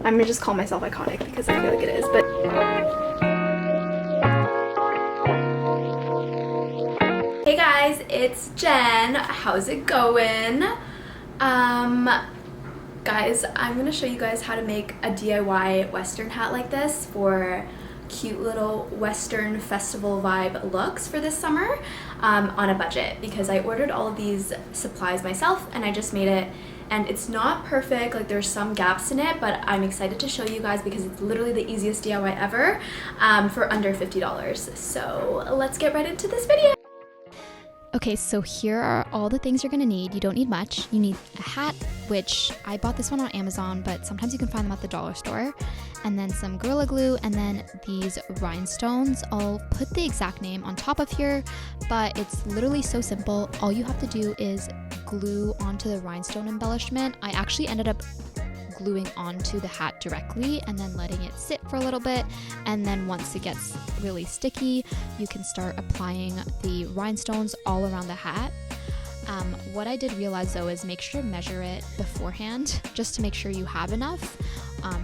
I'm gonna just call myself iconic because I feel like it is, but hey guys, it's Jen. How's it going? Guys, I'm gonna show you guys how to make a DIY Western hat like this for cute little Western festival vibe looks for this summer on a budget, because I ordered all of these supplies myself and I just made it, and it's not perfect, like there's some gaps in it, but I'm excited to show you guys because it's literally the easiest DIY ever for under $50. So let's get right into this video. Okay, so here are all the things you're gonna need. You don't need much. You need a hat, which I bought this one on Amazon, but sometimes you can find them at the dollar store. And then some Gorilla Glue, and then these rhinestones. I'll put the exact name on top of here, but it's literally so simple. All you have to do is glue onto the rhinestone embellishment. I actually ended up gluing onto the hat directly and then letting it sit for a little bit, and then once it gets really sticky you can start applying the rhinestones all around the hat. What I did realize though is make sure to measure it beforehand just to make sure you have enough.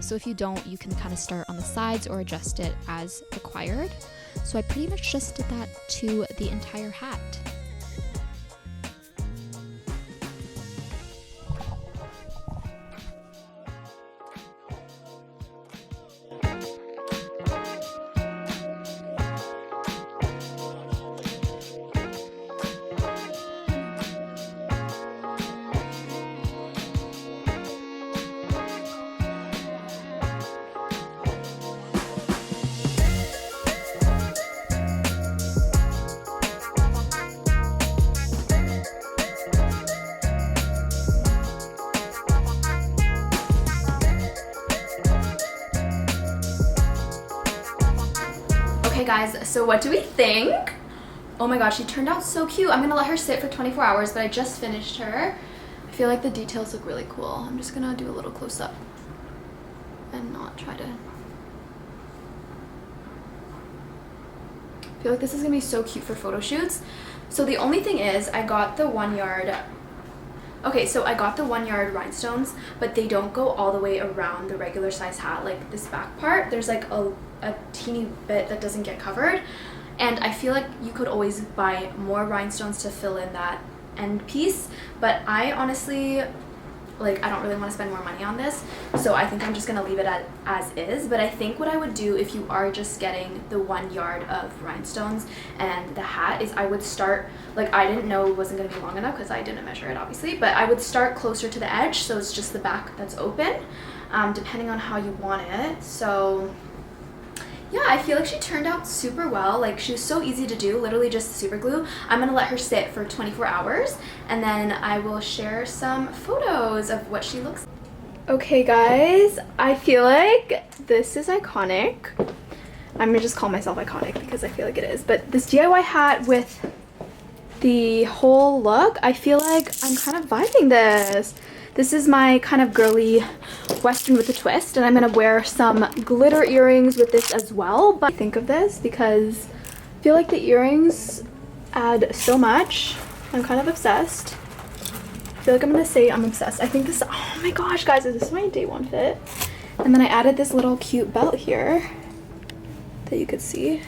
So if you don't, you can kind of start on the sides or adjust it as required. So I pretty much just did that to the entire hat. Okay guys, so what do we think? Oh my gosh, she turned out so cute. I'm gonna let her sit for 24 hours, but I just finished her. I feel like the details look really cool. I'm just gonna do a little close-up and not try to... I feel like this is gonna be so cute for photo shoots. So the only thing is, I got the 1 yard... Okay, so I got the 1 yard rhinestones, but they don't go all the way around the regular size hat, like this back part. There's like a teeny bit that doesn't get covered, and I feel like you could always buy more rhinestones to fill in that end piece, but I honestly, like, I don't really want to spend more money on this, so I think I'm just gonna leave it as is. But I think what I would do if you are just getting the 1 yard of rhinestones and the hat is I would start, like, I didn't know it wasn't gonna be long enough because I didn't measure it obviously, but I would start closer to the edge so it's just the back that's open, depending on how you want it. So yeah, I feel like she turned out super well. Like, she was so easy to do, literally just super glue. I'm gonna let her sit for 24 hours and then I will share some photos of what she looks like. Okay guys, I feel like this is iconic. I'm gonna just call myself iconic because I feel like it is, but this DIY hat with the whole look, I feel like I'm kind of vibing this. This is my kind of girly Western with a twist, and I'm gonna wear some glitter earrings with this as well. But I think of this because I feel like the earrings add so much. I'm kind of obsessed. I feel like I'm gonna say I'm obsessed. I think this, oh my gosh guys, is this my day one fit? And then I added this little cute belt here that you could see.